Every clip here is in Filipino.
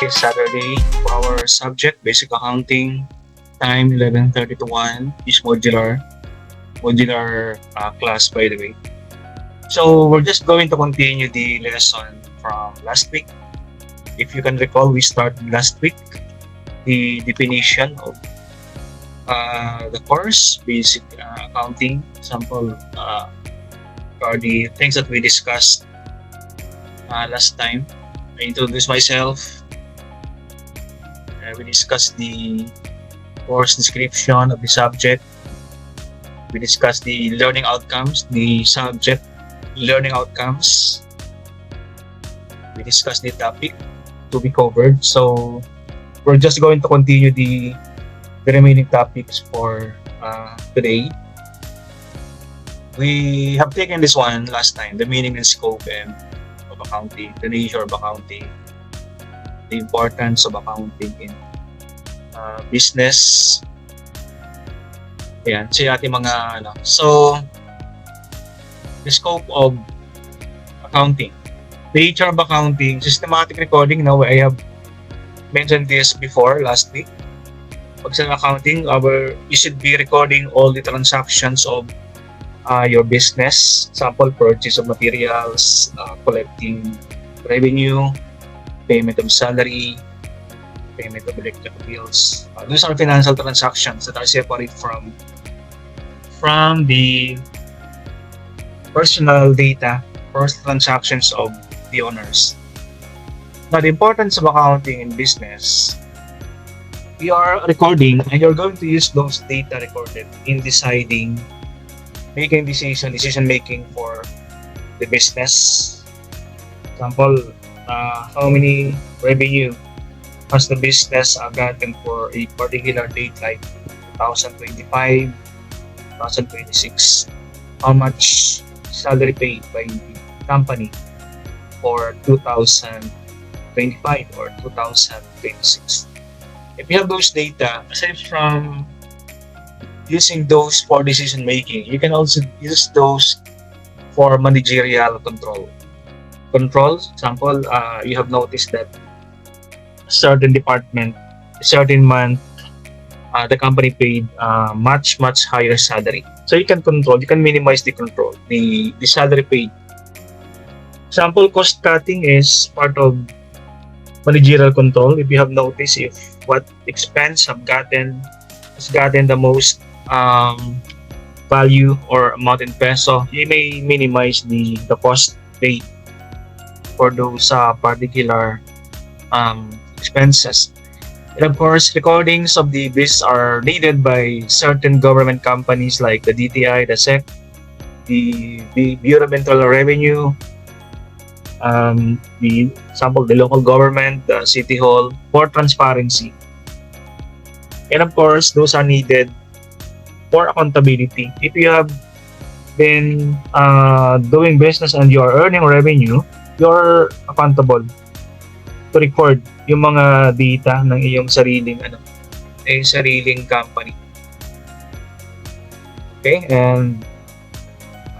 It's Saturday for our subject, Basic Accounting, time 11:30 to 1, is modular class, by the way. So we're just going to continue the lesson from last week. If you can recall, we started last week the definition of the course, Basic Accounting, sample are the things that we discussed last time. I introduced myself. We discussed the course description of the subject. We discussed the learning outcomes, the subject learning outcomes. We discussed the topic to be covered. So we're just going to continue the remaining topics for today. We have taken this one last time, the meaning and scope of accounting, the nature of accounting, the importance of accounting in business. Ayan, sa ating mga ano. So, the scope of accounting. The nature of accounting, systematic recording. Now, I have mentioned this before last week. Pag sa accounting, you should be recording all the transactions of your business. Example, purchase of materials, collecting revenue, payment of salary, payment of electric bills. Those are financial transactions that are separate from the personal data, personal transactions of the owners. Now, the importance of accounting in business, you are recording and you're going to use those data recorded in making decision making for the business. Example, how many revenue has the business gotten for a particular date like 2025, 2026? How much salary paid by the company for 2025 or 2026? If you have those data, aside from using those for decision making, you can also use those for managerial control. Example, you have noticed that certain department, a certain month, the company paid much higher salary. So you can minimize the salary paid. Example, cost cutting is part of managerial control. If you have noticed, if what expense has gotten the most value or amount in peso, you may minimize the cost paid for those particular expenses. And of course, recordings of the this are needed by certain government companies like the DTI, the SEC, the Bureau of Internal Revenue, the local government, the City Hall, for transparency. And of course, those are needed for accountability. If you have been doing business and you are earning revenue, you're accountable to record yung mga data ng iyong sariling company. Okay, and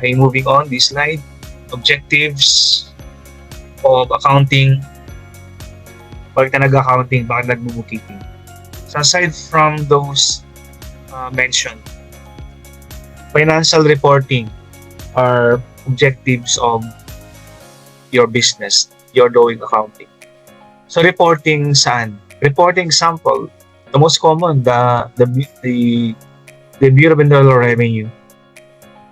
I'm moving on this slide. Objectives of accounting. Bakit ka nag-accounting? Bakit nag-bookkeeping? So aside from those mentioned, financial reporting are objectives of your business. You're doing accounting. So reporting saan? Reporting sample, the most common, the Bureau of Internal Revenue.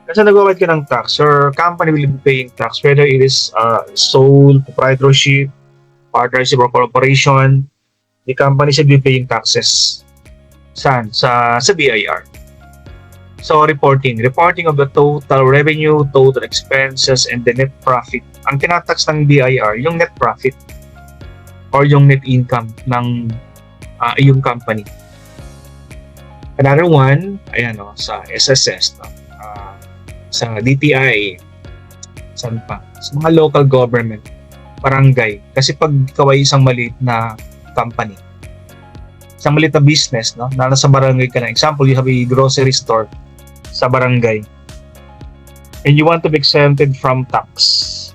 Kasi nag-provide ka ng tax, your company will be paying tax, whether it is sole proprietorship, partnership or corporation, the company should be paying taxes. Saan? Sa BIR. So reporting of the total revenue, total expenses, and the net profit. Ang tinatax ng BIR, yung net profit or yung net income ng iyong company. Another one, sa SSS, sa DTI, saan pa? Sa mga local government, barangay. Kasi pag ikaw ay isang maliit na company, isang maliit na business, na nasa barangay ka na. Example, you have a grocery store sa barangay and you want to be exempted from tax.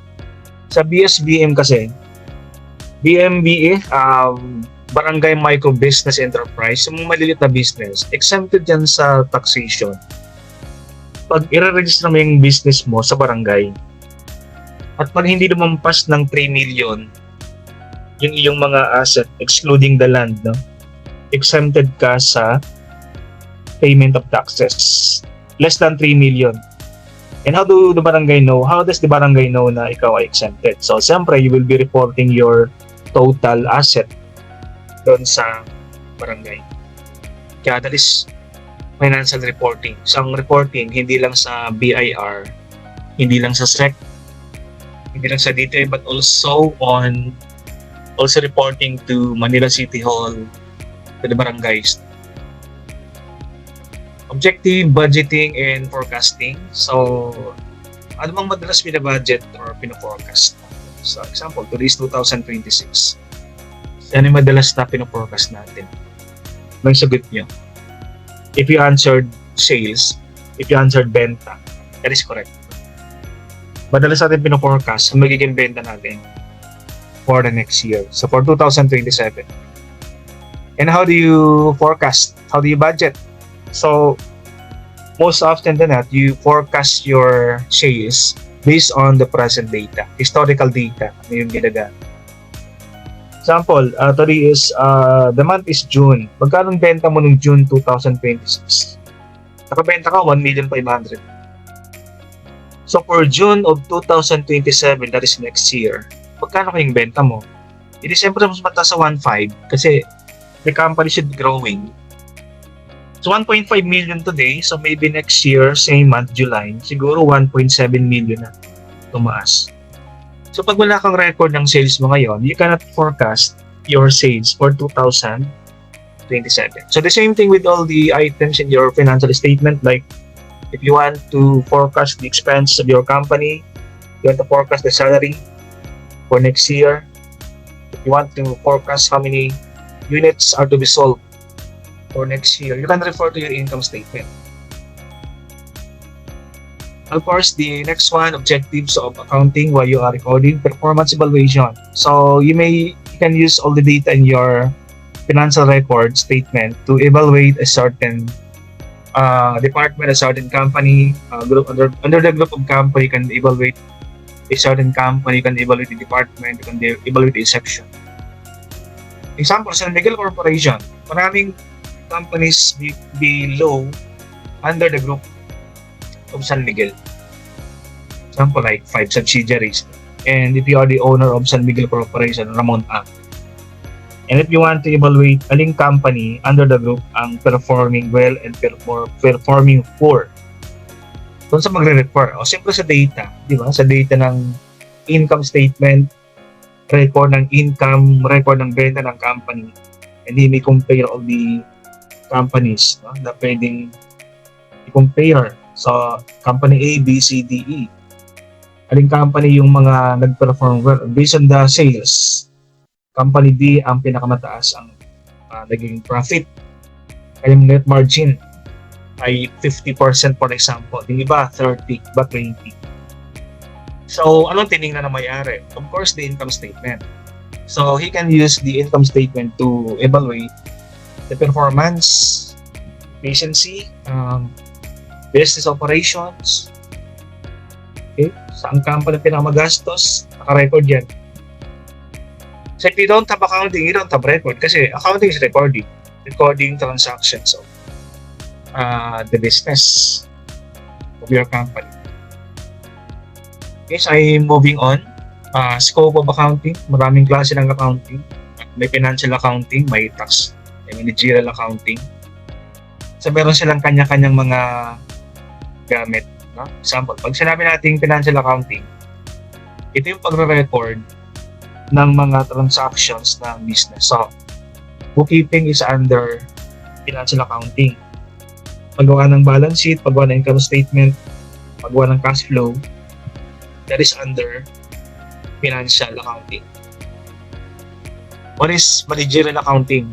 Sa BSBM kasi, BMBE, Barangay Micro Business Enterprise, yung maliliit na business, exempted yan sa taxation. Pag i-register mo yung business mo sa barangay, at pag hindi lumampas ng 3 million, yung iyong mga asset, excluding the land, no? Exempted ka sa payment of taxes. Less than 3 million. And how do the barangay know? How does the barangay know na ikaw ay exempted? So, siyempre, you will be reporting your total asset doon sa barangay. Kaya that is financial reporting. So, ang reporting, hindi lang sa BIR, hindi lang sa SEC, hindi lang sa DTI, but also reporting to Manila City Hall, to the barangays. Objective, budgeting, and forecasting. So, ano bang madalas pinabudget or pinaforecast? So, example, today is 2026. Yan yung madalas na pinaforecast natin. Anong sagot nyo? If you answered sales, if you answered benta, that is correct. Madalas natin pinaforecast ang magiging benta natin for the next year. So, for 2027. And how do you forecast? How do you budget? So, most often than not, you forecast your sales based on the present data, historical data. Ano yung ginagamit? Example, today is, the month is June. Magkano ang benta mo noong June 2026? Nakabenta ka 1,500,000. So, for June of 2027, that is next year, magkano kayong benta mo? Hindi siyempre mas mataas sa 1.5 kasi the company should be growing. So 1.5 million today, so maybe next year, same month, July, siguro 1.7 million na tumaas. So pag wala kang record ng sales mo ngayon, you cannot forecast your sales for 2027. So the same thing with all the items in your financial statement, like if you want to forecast the expense of your company, you want to forecast the salary for next year, if you want to forecast how many units are to be sold for next year, you can refer to your income statement. Of course, the next one, objectives of accounting while you are recording, performance evaluation. So you can use all the data in your financial record statement to evaluate a certain department, a certain company, group under the group of company. You can evaluate a certain company, you can evaluate the department, you can evaluate a section. Example, San Miguel Corporation, maraming companies below under the group of San Miguel. Example, like 5 subsidiaries. And if you are the owner of San Miguel Corporation, Ramon A. And if you want to evaluate aling company under the group ang performing well and performing poor, doon sa magre-refer. O simple sa data, di ba? Sa data ng income statement, record ng income, record ng benta ng company, and then may compare all the companies, no, na pwedeng i-compare sa company A, B, C, D, E. Aling company yung mga nag-perform well based on the sales. Company B ang pinakamataas ang naging profit. Kayong net margin ay 50% for example. Yung iba 30, iba 20. So, anong tinignan na may-ari? Of course, the income statement. So, he can use the income statement to evaluate the performance, efficiency, business operations. Okay? Saan company pinakamagastos? Naka-record yan. So, if you don't have accounting, you don't have record kasi accounting is recording. Recording transactions of the business of your company. Okay, so I'm moving on. Scope of accounting, maraming klase ng accounting. May financial accounting, may tax, may managerial accounting. So meron silang kanya-kanyang mga gamit. No? Example, pag sinabi natin financial accounting, ito yung pagre-record ng mga transactions ng business. So, bookkeeping is under financial accounting. Paggawa ng balance sheet, paggawa ng income statement, paggawa ng cash flow, that is under financial accounting. What is managerial accounting?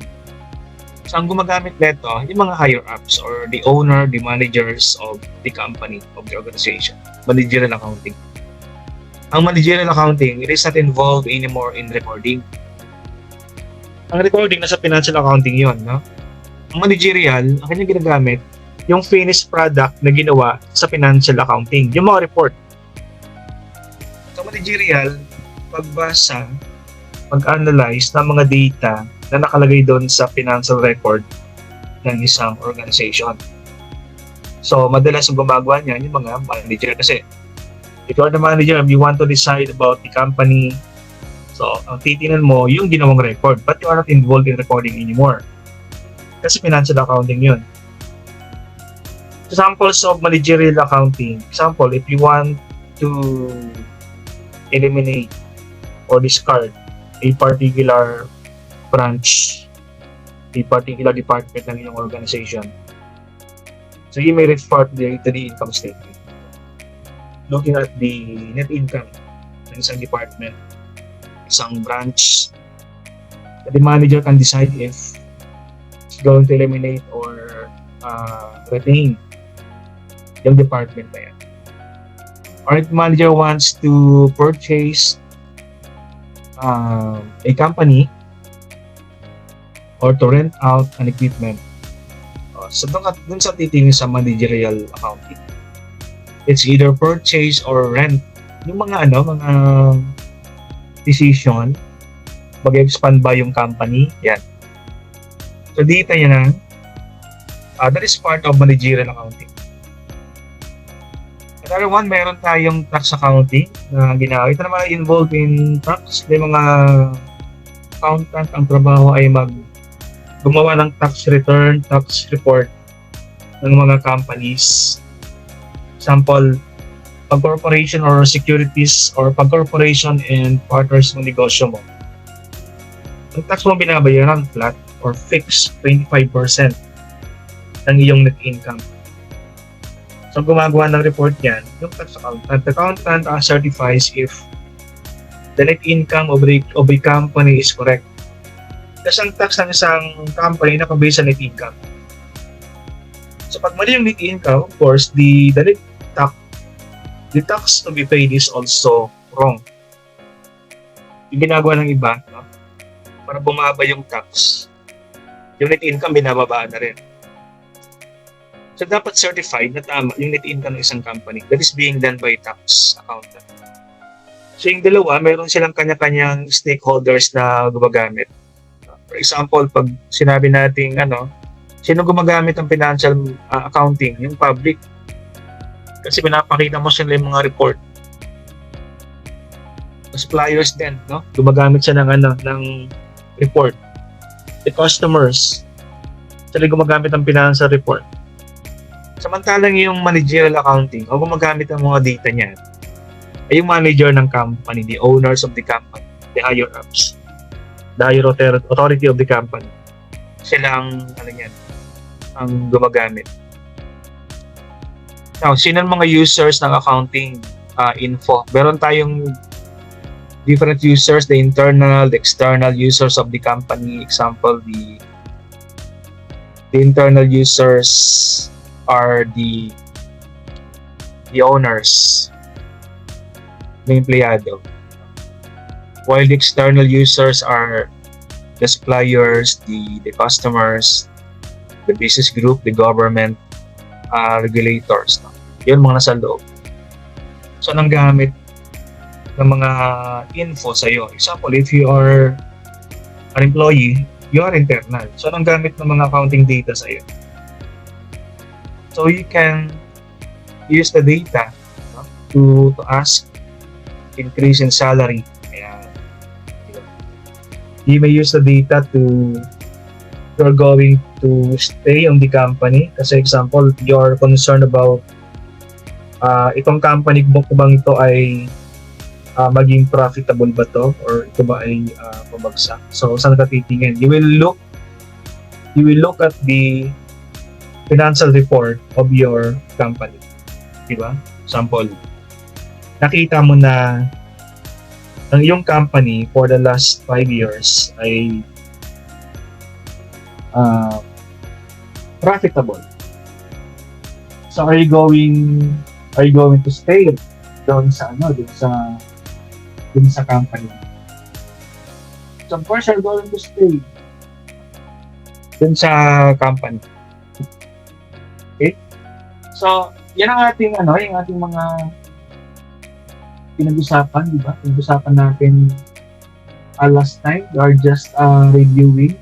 So, ang gumagamit nito, yung mga higher-ups or the owner, the managers of the company, of the organization. Managerial accounting. Ang managerial accounting, it is not involved anymore in recording. Ang recording nasa financial accounting yon, no? Ang managerial, ang kanyang ginagamit, yung finished product na ginawa sa financial accounting, yung mga report. Sa managerial, pagbasa, pag-analyze ng mga data na nakalagay doon sa financial record ng isang organization. So, madalas yung gumagawa niyan yung mga manager kasi if you are the manager, you want to decide about the company. So, ang titinan mo yung ginawang record but you are not involved in recording anymore. Kasi financial accounting yun. Examples of managerial accounting. Example, if you want to eliminate or discard a particular branch, a particular department ng inyong organization. So you may refer to the income statement. Looking at the net income ng isang department, isang branch, the manager can decide if it's going to eliminate or retain yung department na yan. Or if manager wants to purchase a company or to rent out an equipment. So dun sa titingin sa managerial accounting. It's either purchase or rent. Yung mga mga decision, mag-expand ba yung company? Yan. So dito yan that is part of managerial accounting. Another one, meron tayong tax accounting na ginawa. Ito naman involved in tax. May mga accountant ang trabaho ay gumawa ng tax return, tax report ng mga companies. Example, pag-corporation or securities or pag-corporation and partners ng negosyo mo. Ang tax mo binabayaran flat or fixed 25% ng iyong net income. So, gumagawa ng report yan, yung tax accountant. The accountant certifies if the net income of a company is correct. Kasi ang tax ng isang company nakabase sa net income. So, pag mali yung net income, of course, the tax to be paid is also wrong. Yung ginagawa ng iba, no? Para bumaba yung tax, yung net income binababaan na rin. So, dapat certified na tama yung net income ng isang company. That is being done by tax accountant. So, yung dalawa, meron silang kanya-kanyang stakeholders na gumagamit. For example, pag sinabi natin, sino gumagamit ng financial accounting? Yung public. Kasi pinapakita mo sila yung mga report. Suppliers din, no? Gumagamit siya ng report. The customers, sila gumagamit ng financial report. Samantalang yung managerial accounting o gumagamit ng mga data niya ay yung manager ng company, the owners of the company, the higher ups, the higher authority of the company. Sila ang gumagamit. Now, sino ang mga users ng accounting info? Meron tayong different users, the internal, the external users of the company. Example, the internal users are the owners, the empleyado. While the external users are the suppliers, the customers, the business group, the government, regulators. No? Yun mga nasa loob. So, anong gamit ng mga info sa'yo? Example, if you are an employee, you are internal. So, anong gamit ng mga accounting data sa'yo? So, you can use the data to ask increase in salary. Ayan. You may use the data to you're going to stay on the company. Kasi example, you're concerned about itong company mo bang ito ay maging profitable ba to or ito ba ay pabagsak. So, saan ka titingin? You will look at the financial report of your company. Diba? Example, nakita mo na ang iyong company for the last 5 years ay profitable. So are you going to stay doon sa company? So of course you're going to stay dun sa company. Okay? So, yan ang ating yung ating mga pinag-usapan, di ba? Pinag-usapan natin last time. We are just reviewing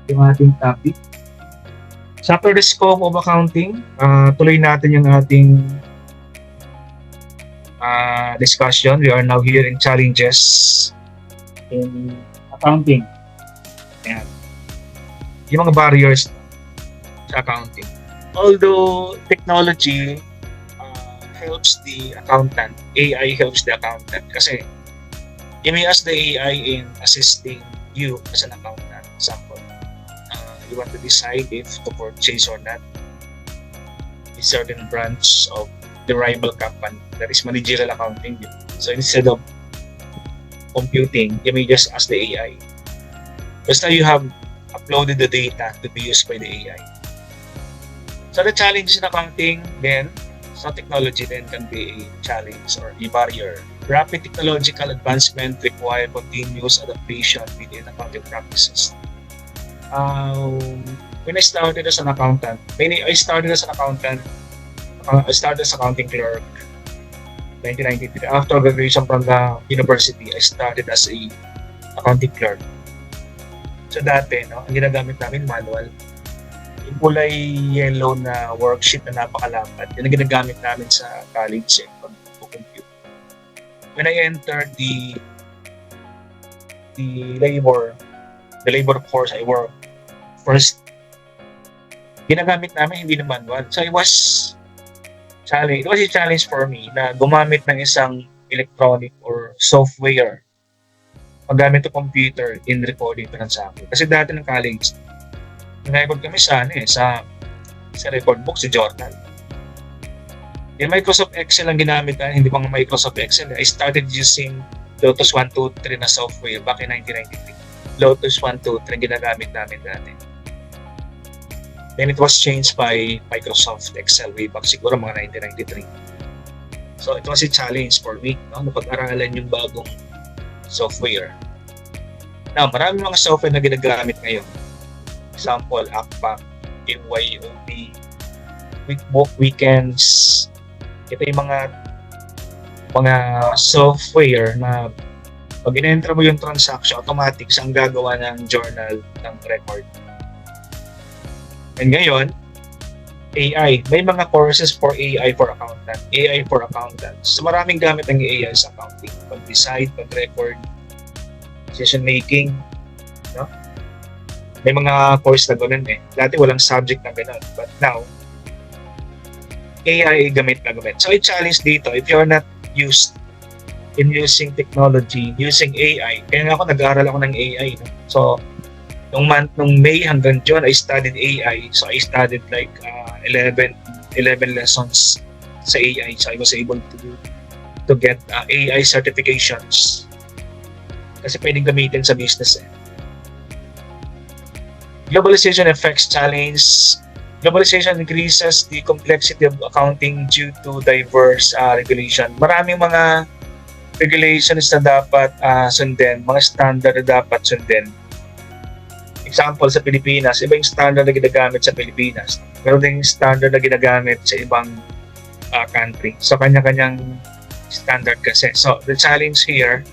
yung ating topic. Sa per the scope of accounting, tuloy natin yung ating discussion. We are now here in challenges in accounting. Ayan. Yung mga barriers sa accounting. Although technology helps the accountant, AI helps the accountant kasi you may ask the AI in assisting you as an accountant. Example, you want to decide if to purchase or not a certain branch of the rival company, that is managerial accounting. So instead of computing, you may just ask the AI. Basta you have uploaded the data to be used by the AI. So the challenge in accounting then, so technology then can be a challenge or a barrier. Rapid technological advancement require continuous adaptation within accounting practices. When I started as an accountant, I started as accounting clerk 1993. After graduation from the university, I started as a accounting clerk. So dati, ang ginagamit namin manual. Yung kulay yellow na worksheet na napakalapad, yun ang ginagamit namin sa college pag-compute. When I entered the labor force I worked, first, ginagamit namin hindi na manual. So it was a challenge for me na gumamit ng isang electronic or software paggamit ng computer in recording transaction. Kasi dati ng college, nag-record kami sa record book, sa journal. Yung Microsoft Excel ang ginamit na, hindi pang Microsoft Excel. I started using Lotus 123 na software back in 1993. Lotus 123 ang ginagamit namin dati. Then it was changed by Microsoft Excel way back siguro mga 1993. So it was a challenge for me, napag-aralan yung bagong software. Now, maraming mga software na ginagamit ngayon. Example, ACPAC, MYOB, QuickBook, Weekends. Ito yung mga software na pag in-enter mo yung transaction, automatic siyang gagawa ng journal ng record. And ngayon, AI. May mga courses for AI for accountant, AI for accountants. So maraming gamit ng AI sa accounting. Pag-decide, pag-record, decision making, no? May mga course na gano'n eh. Dati walang subject na gano'n. But now, AI gamit na gamit. So, I challenge dito, if you're not used in using technology, using AI, kaya nga ako nag-aaral ako ng AI. No? So, nung May hanggang June, I studied AI. So, I studied like 11 lessons sa AI. So, I was able to get AI certifications. Kasi pwedeng gamitin sa business eh. Globalization affects challenge. Globalization increases the complexity of accounting due to diverse regulation. Maraming mga regulations na dapat sundin, mga standard na dapat sundin. Example, sa Pilipinas, iba yung standard na ginagamit sa Pilipinas. Meron ding standard na ginagamit sa ibang country. So, kanya-kanyang standard kasi. So, the challenge here,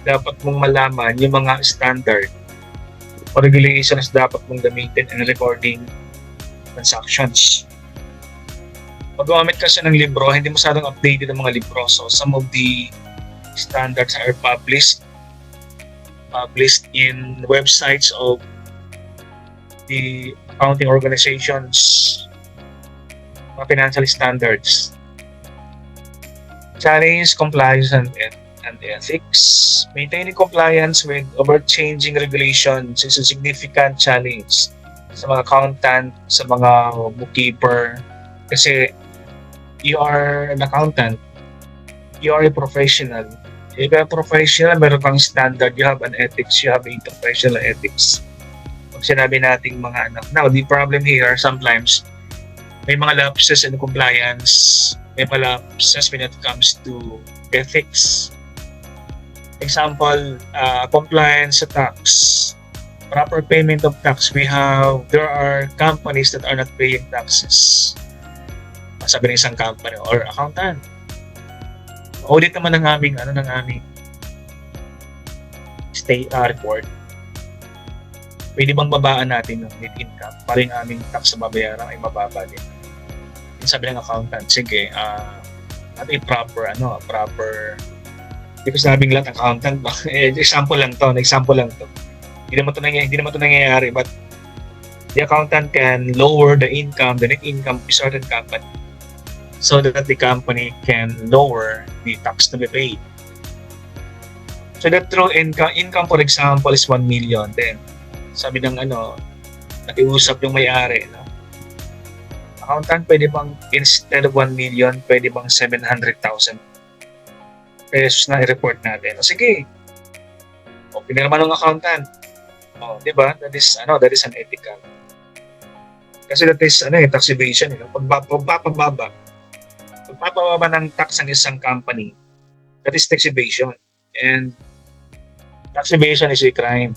dapat mong malaman yung mga standard o regulations dapat mong gamitin in recording transactions. Pag gumamit kasi ng libro, hindi masyadong updated ang mga libro. So, some of the standards are published in websites of the accounting organizations, mga financial standards. Challenge, compliance, and ethics. Maintaining compliance with ever-changing regulations is a significant challenge sa mga accountant, sa mga bookkeeper. Kasi you are an accountant, you are a professional. If you're a professional, meron kang standard, you have an ethics, you have a professional ethics. Pag sinabi nating mga anak. Now, the problem here, sometimes, may mga lapses in compliance, may mga lapses when it comes to ethics. Example, compliance sa tax. proper payment of tax, there are companies that are not paying taxes. Sabi ng isang company or accountant, audit naman ng aming state report. Pwede bang babaan natin yung net income para yung aming tax na babayaran ay mababa din? Sabi ng accountant, sige, natin proper, hindi ko sabing lahat accountant, example lang to. Hindi naman to nangyayari, but the accountant can lower the net income of a certain company so that the company can lower the tax to be paid. So that true income for example is 1 million. Then, sabi ng nakiusap yung may-ari, no? Accountant, pwede bang instead of 1 million, pwede bang 700,000 pesos na i-report natin? O sige. O, pinirma ng accountant. O, di ba? That is unethical. Kasi that is tax evasion. Pagpapababa ng tax ng isang company, that is tax evasion. And tax evasion is a crime.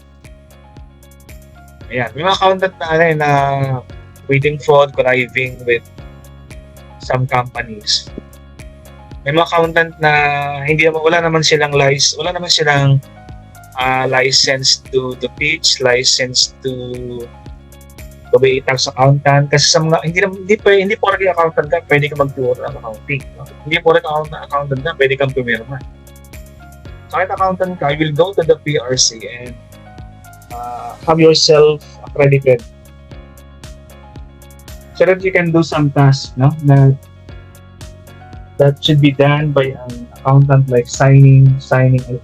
Ayan. May mga accountant na waiting fraud, conniving with some companies. May mga accountant na wala naman silang license to teach, license to be a tax accountant. Kasi sa mga hindi porke accountant ka pwede ka magturo ng accounting, no? Hindi porke accountant ka pwede kang pumirma. Kahit accountant ka, you will go to the PRC and have yourself accredited so that you can do some tasks, no? That should be done by an accountant, like signing a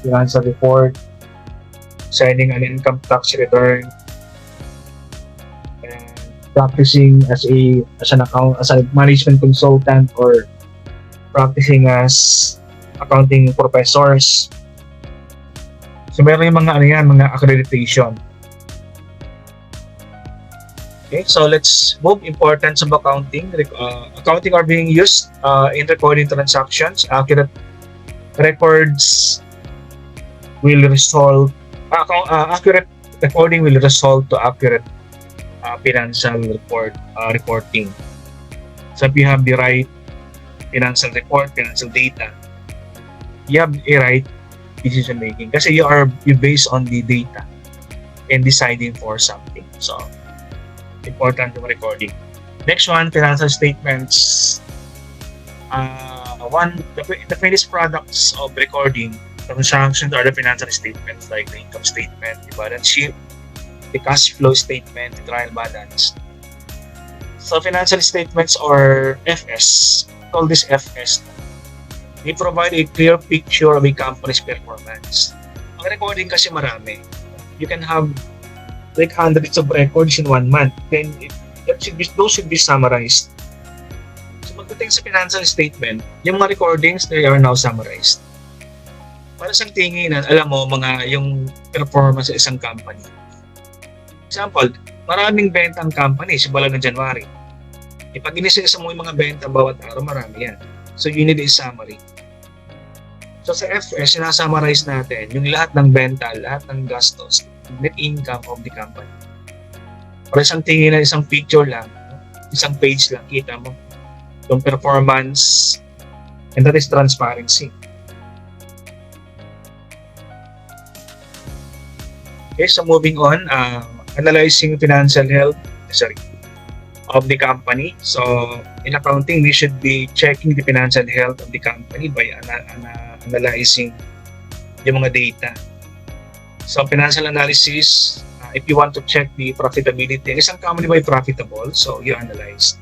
financial report, signing an income tax return, and practicing as a management consultant or practicing as accounting professors. So meron yung mga accreditation. Okay, so let's move importance of accounting. Accounting are being used in recording transactions. Accurate records will result. Accurate recording will result to accurate financial reporting. So if you have the right financial report, financial data, you have a right decision making kasi you based on the data and deciding for something. So important yung recording. Next one, financial statements. The finished products of recording transactions are the financial statements, like the income statement, the balance sheet, the cash flow statement, the trial balance. So financial statements or FS, call this FS. They provide a clear picture of a company's performance. Ang recording kasi marami. You can have like hundreds of records in 1 month. Then those should be summarized. So pagdating sa financial statement, yung mga recordings, they are now summarized. Para sa tinginan, alam mo yung performance sa isang company. Example, maraming benta ang company simula ng January. Pag inisisa mo yung mga benta bawat araw, marami yan. So you need a summary. So sa FS, sinasummarize natin yung lahat ng benta, lahat ng gastos, net income of the company. Para isang tingin na isang picture lang, isang page lang, kita mo yung performance, and that is transparency. Okay, so moving on, analyzing financial health of the company. So in accounting, we should be checking the financial health of the company by analyzing yung mga data. So financial analysis, if you want to check the profitability, isang company ba profitable? So you analyze.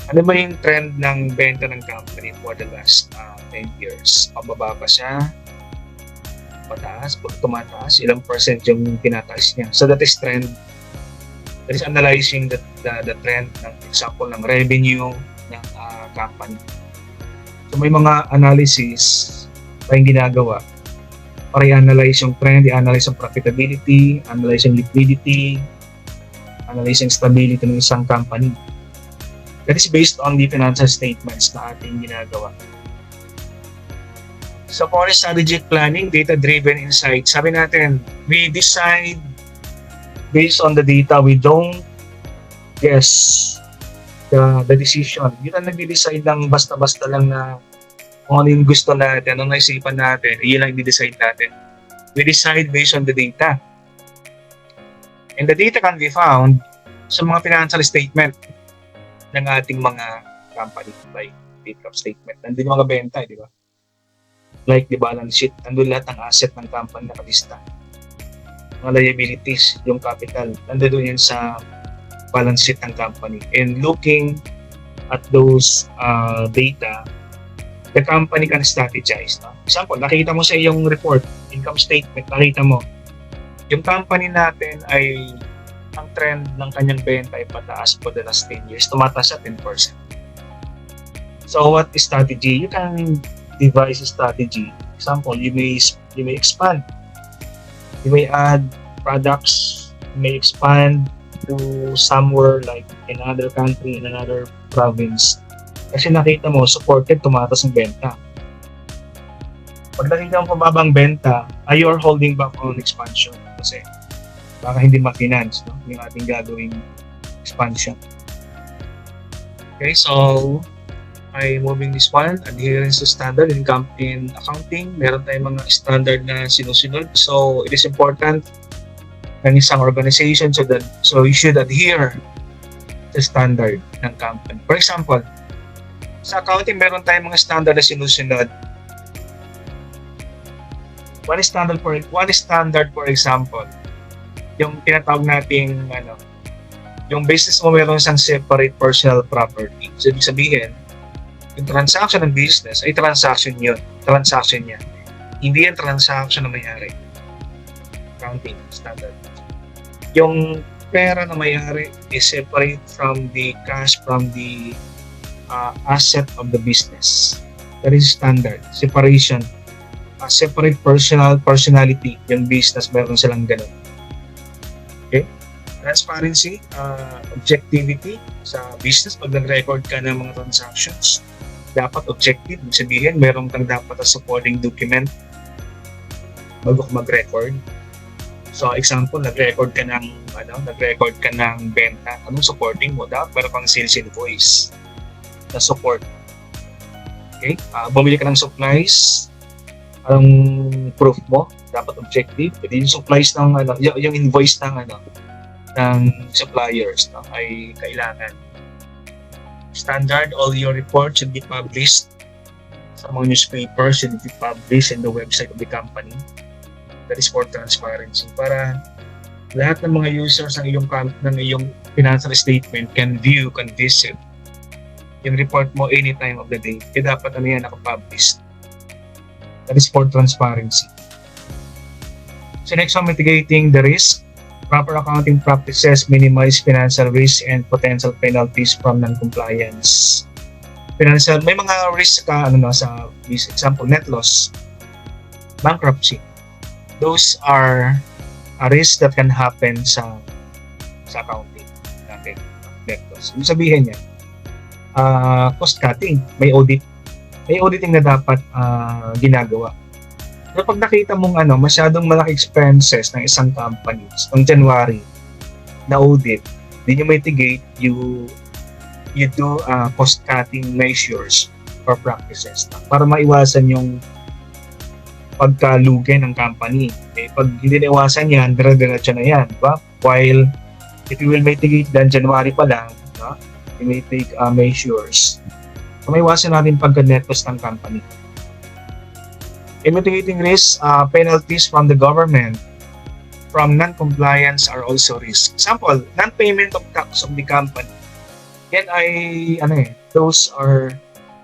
Ano ba yung trend ng benta ng company for the last 10 years? Pababa ba siya? Pataas? Pag tumataas, ilang percent yung tinataas niya? So that is trend. That is analyzing the trend ng example ng revenue ng company. So may mga analysis tayong ginagawa para i-analyze yung trend, i-analyze yung profitability, analyze yung liquidity, analyze yung stability ng isang company. That is based on the financial statements na ating ginagawa. So for strategic planning, data-driven insight, sabi natin, we decide based on the data. We don't guess the decision. Yun ang nag-decide lang basta-basta lang na kung ano yung gusto natin, anong naisipan natin, yun lang i-decide natin. We decide based on the data. And the data can be found sa mga financial statement ng ating mga company, like income statement. Nandun yung mga benta, di ba? Like the balance sheet, nandun lahat ng asset ng company nakalista. Mga liabilities, yung capital, nandun yan sa balance sheet ng company. And looking at those data, the company can strategize. No? Example, nakita mo sa iyong report, income statement, nakita mo, yung company natin ay ang trend ng kanyang benta ay pataas for the last 10 years, tumataas sa 10%. So what is strategy? You can devise a strategy. Example, you may expand. You may add products, you may expand to somewhere like in another country, in another province. Kasi nakita mo, supported, tumataas ang benta. Pag nakita mo pababang benta, you're holding back on expansion kasi baka hindi ma-finance, no? Yung ating gagawing expansion. Okay, so by moving this one, adherence to standard in accounting, meron tayong mga standard na sinusunod. So it is important ng isang organization so you should adhere to standard ng company. For example, sa accounting, meron tayong mga standard na sinusunod. One standard for example, yung tinatawag nating yung business mo meron isang separate personal property. So ibig sabihin, yung transaction ng business ay transaction niya. Hindi yan transaction na mayari. Accounting standard. Yung pera na mayari is separate from the cash, from the asset of the business. That is standard. Separation. Separate personality. Yung business, meron silang ganun. Okay? Transparency, objectivity sa business. Pag nag-record ka ng mga transactions, dapat objective. Sabihin, meron kang dapat na supporting document bago ka mag-record. So, example, nag-record ka ng benta. Anong supporting mo? Dapat meron kang sales invoice na support. Okay? Bumili ka ng supplies, anong proof mo? Dapat objective. Pwede yung supplies ng yung invoice ng suppliers ay kailangan. Standard, all your reports should be published sa mga newspapers, should be published in the website of the company. That is for transparency. Para lahat ng mga users ng iyong financial statement can visit yung report mo anytime of the day. Kaya dapat nakapublish. That is for transparency. So next one, mitigating the risk. Proper accounting practices minimize financial risk and potential penalties from non-compliance. May mga risk ka sa example, net loss, bankruptcy. Those are a risk that can happen sa accounting natin. Net loss. Ibig sabihin niya, cost cutting, may auditing na dapat ginagawa. Pero pag nakita mong masyadong malaki expenses ng isang company noong January na audit, hindi nyo mitigate, you do cost cutting measures or practices para maiwasan yung pagkalugi ng company. Pag hindi naiwasan yan, dire-diretso na yan, diba? While if you will mitigate dan January pa lang, you may take measures. So, maiwasan natin pagka-net loss ng company. In mitigating risk, penalties from the government from non-compliance are also risks. Example, non-payment of tax of the company. Yan ay, those are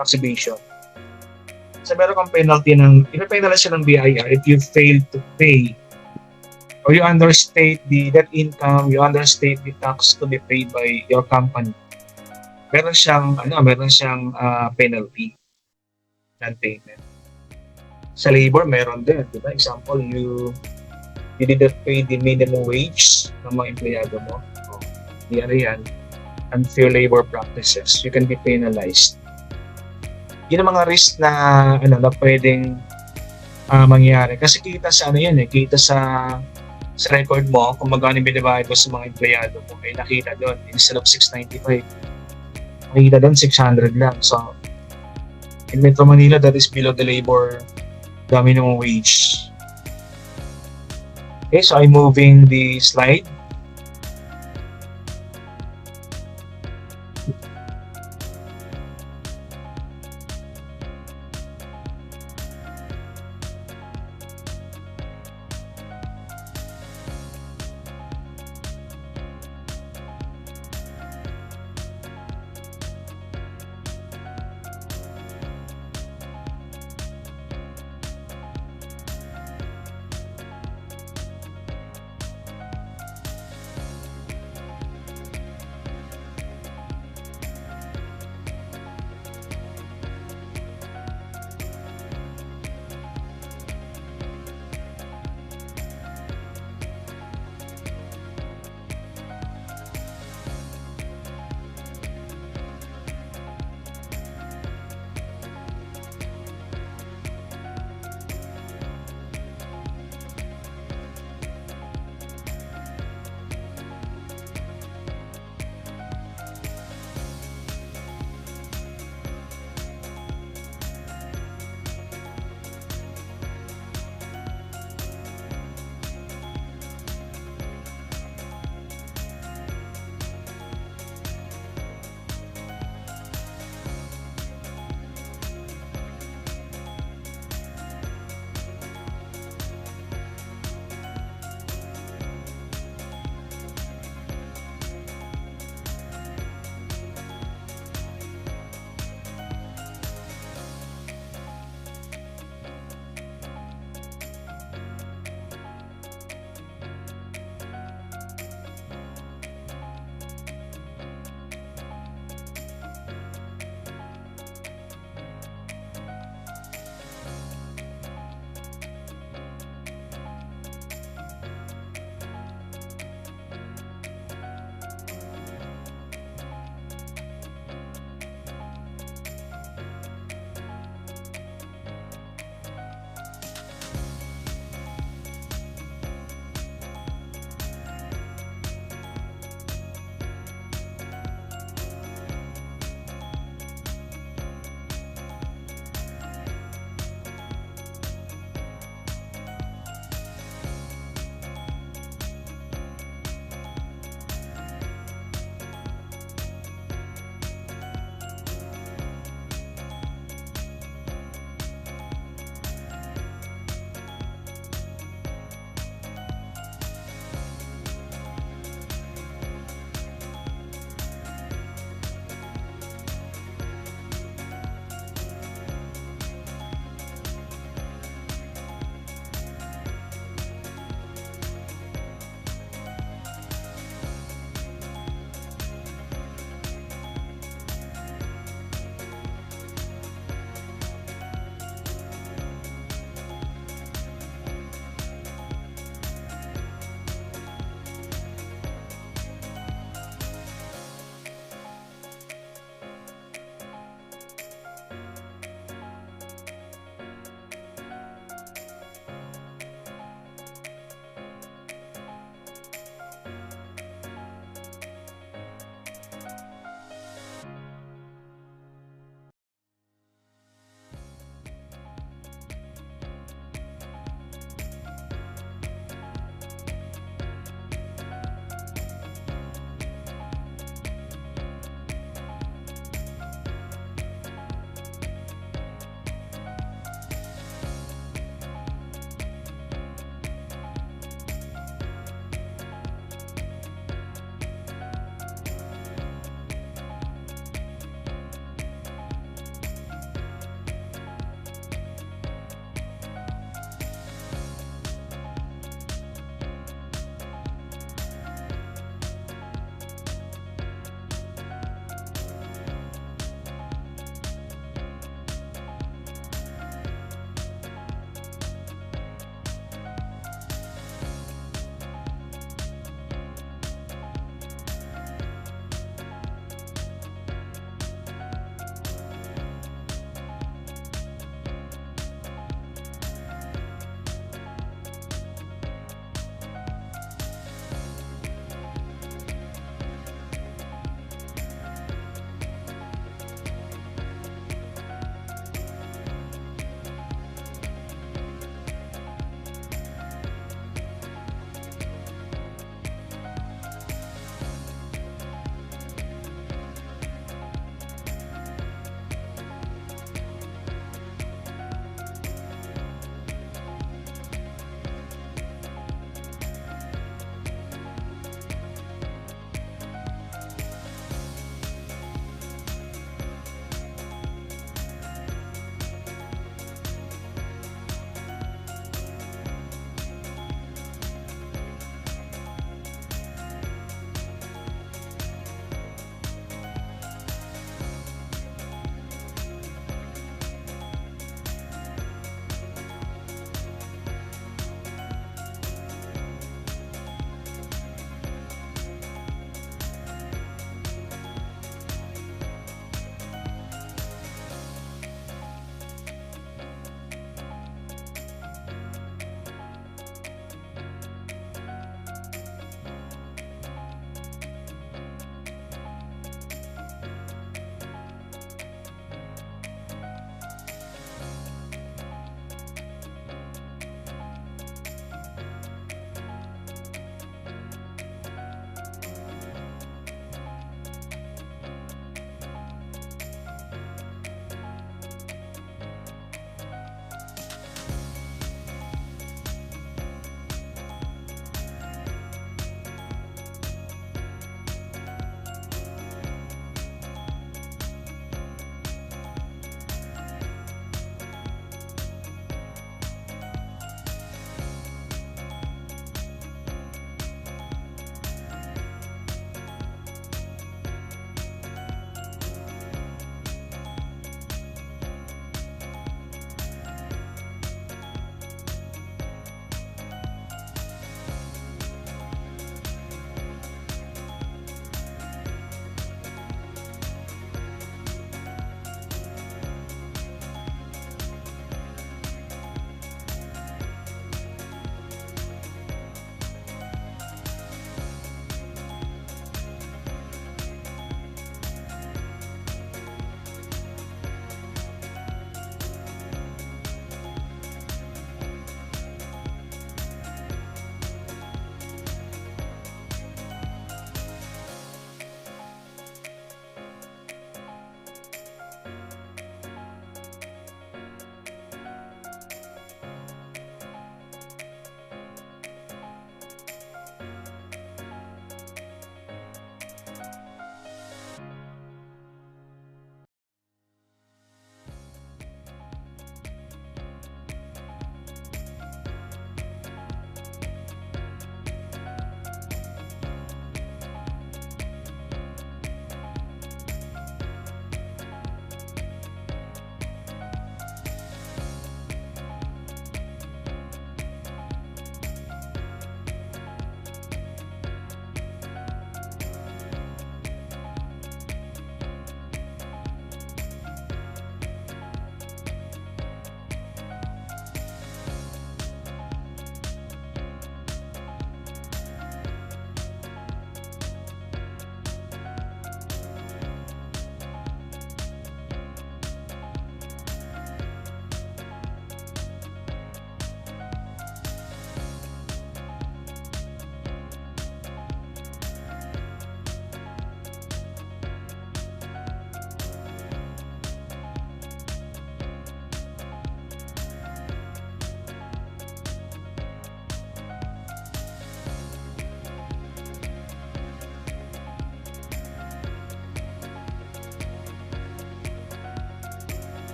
tax evasion. So, meron kang penalty ipapenalize siya ng BIR if you fail to pay or you understate the net income, you understate the tax to be paid by your company. Meron siyang penalty, non-payment. Sa labor, meron din, di ba? Example, you didn't pay the minimum wage ng mga empleyado mo. Yan, unfair labor practices. You can be penalized. Yun ang mga risk na pwedeng mangyayari. Kasi kita sa ano yan eh, kita sa record mo kung magkano yung binibayad mo sa mga empleyado mo. May nakita doon, instead of 695, nakita doon 600 lang. So, in Metro Manila, that is below the minimum wage. Okay, so I'm moving the slide.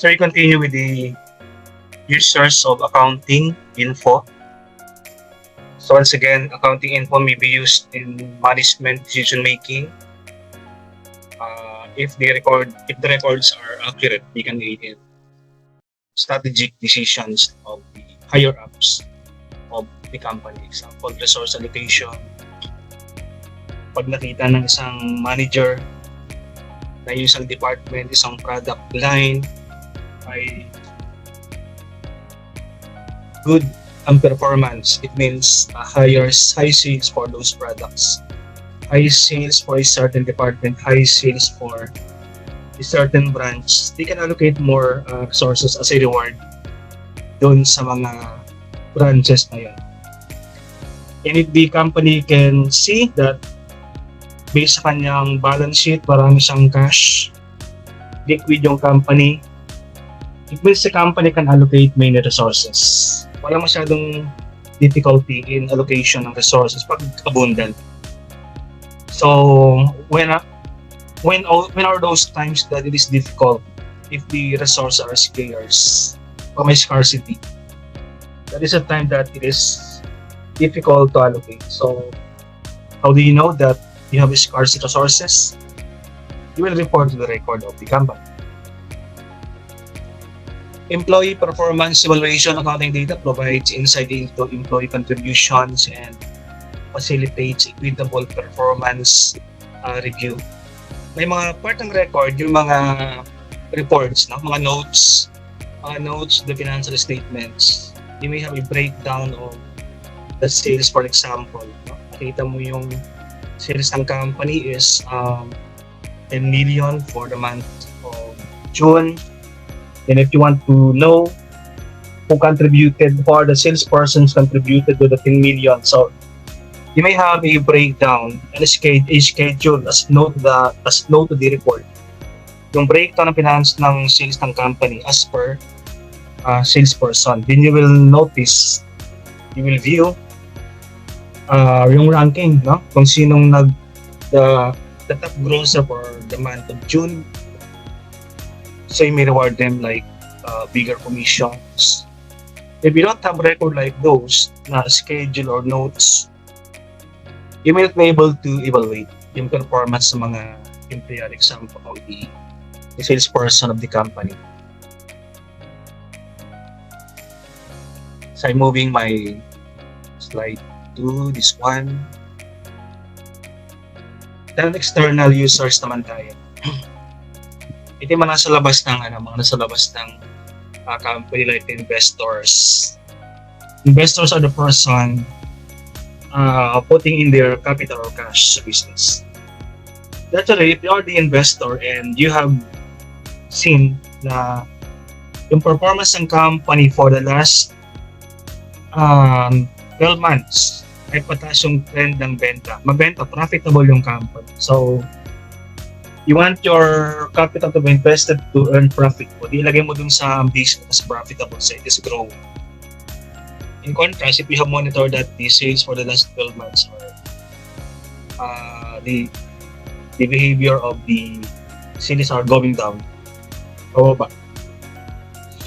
So we continue with the users of accounting info. So once again, accounting info may be used in management decision making. If the records are accurate, we can aid in strategic decisions of the higher ups of the company. Example, resource allocation. Pag nakita ng isang manager na yung isang department, isang product line ay good ang performance, it means high sales for those products. High sales for a certain department, high sales for a certain branch, they can allocate more resources as a reward doon sa mga branches na yan. And if the company can see that based sa kanyang balance sheet, marami siyang cash, liquid yung company, it means the company can allocate many resources. Wala masyadong difficulty in allocation ng resources pag abundant. So when are those times that it is difficult if the resources are scarce or may scarcity? That is a time that it is difficult to allocate. So how do you know that you have scarce resources? You will report to the record of the company. Employee performance evaluation accounting data provides insight into employee contributions and facilitates equitable performance review. May mga part ng record, yung mga reports, no? Mga notes, the financial statements. You may have a breakdown of the sales, for example. No? Nakita mo yung sales ng company is 10 million for the month of June. And if you want to know who contributed, or the salespersons contributed to the 10 million, so you may have a breakdown and a schedule as note to the report. Yung breakdown ng finance ng sales ng company as per salesperson. Then you will notice, you will view yung ranking, no? Kung sinong the top grosser for the month of June. So you may reward them like bigger commissions. If you don't have record like those na schedule or notes, you may not be able to evaluate yung performance ng mga employee, example of the salesperson of the company. So I'm moving my slide to this one. Then external users naman tayo. Ito yung mga nasa labas ng company, like investors. Investors are the person putting in their capital or cash sa business. Naturally, if you are the investor and you have seen na yung performance ng company for the last 12 months ay pataas yung trend ng benta. Mabenta, profitable yung company. So, you want your capital to be invested to earn profit. O di ilagay mo dun sa business profitable, so it is growing. In contrast, if you have monitored that the sales for the last 12 months or the behavior of the sales are going down, bababa,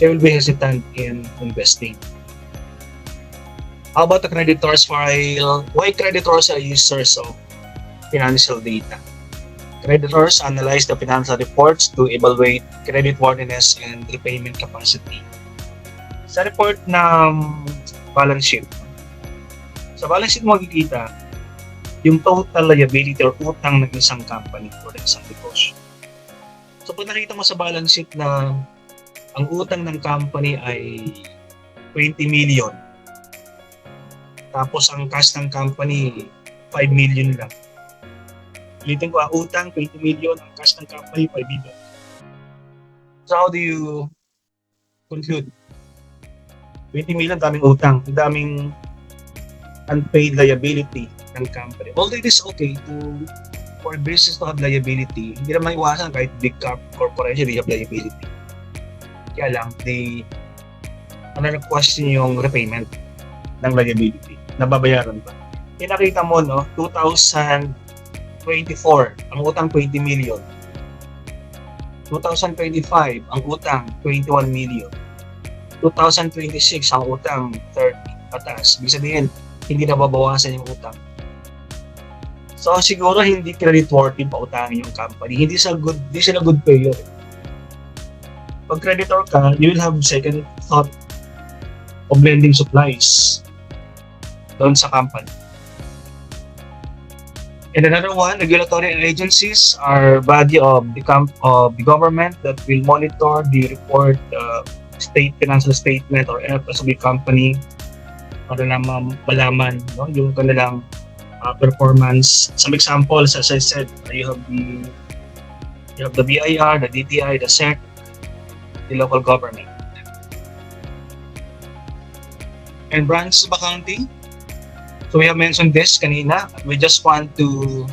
you will be hesitant in investing. How about the creditors file? Why creditors are users of financial data? Creditors analyze the financial reports to evaluate creditworthiness and repayment capacity. Sa report ng balance sheet, sa balance sheet mo makikita yung total liability or utang ng isang company or isang negosyo. So pag nakita mo sa balance sheet na ang utang ng company ay 20 million, tapos ang cash ng company 5 million lang. Ulitin ko, utang 20 million, ang cash ng company 5 million. So how do you conclude? 20 million, daming utang, daming unpaid liability ng company. Although it is okay for a business to have liability, hindi naman iwasan kahit big corporation, they have liability. Kaya lang, another question yung repayment ng liability. Nababayaran pa. Nakita mo, no, 2024, ang utang 20 million. 2025, ang utang 21 million. 2026, ang utang 30 pataas. Ibig sabihin, hindi na babawasan yung utang. So siguro hindi credit worthy pa utangin yung company. Hindi sila good payer. Pag creditor ka, you will have second thought of lending supplies doon sa company. And another one, regulatory agencies are body of the government that will monitor the report, financial statement or FSB company para naman malaman yung kanilang performance. Some examples, as I said, you have the BIR, the DTI, the SEC, the local government. And branches of accounting. So we have mentioned this kanina. We just want to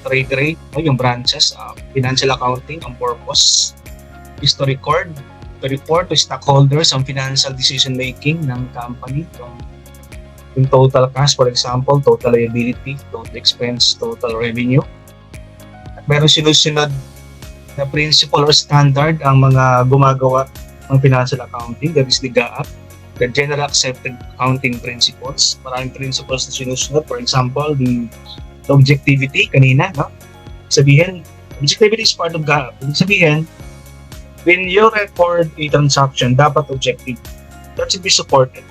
reiterate yung branches. Financial accounting, ang purpose is to report to stockholders ang financial decision making ng company. Yung total cash, for example, total liability, total expense, total revenue. At meron sinusunod na principle or standard ang mga gumagawa ng financial accounting. That is the GAAP, the General Accepted Accounting Principles. Maraming principles na sinusunod. For example, the objectivity, kanina, no? Sabihin, objectivity is part of GAAP. Sabihin, when you record a transaction, dapat objective. That should be supported.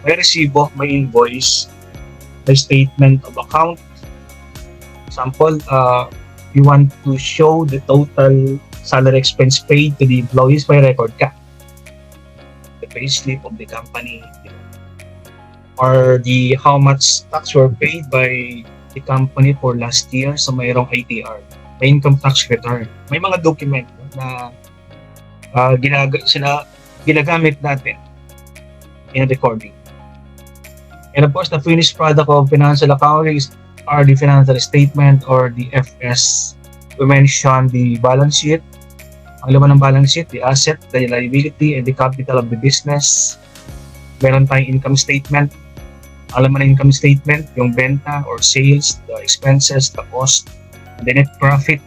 May resibo, may invoice, may statement of account. Example, you want to show the total salary expense paid to the employees, may record ka. The pay slip of the company, or the how much tax were paid by the company for last year. So mayroong ITR, may income tax return. May mga document na ginagamit natin in recording. And of course, the finished product of financial accounting are the financial statement or the FS. We mentioned the balance sheet. Ang laman ng balance sheet, the asset, the liability, and the capital of the business. Meron tayong income statement. Ang laman ng income statement, yung benta or sales, the expenses, the cost, and the net profit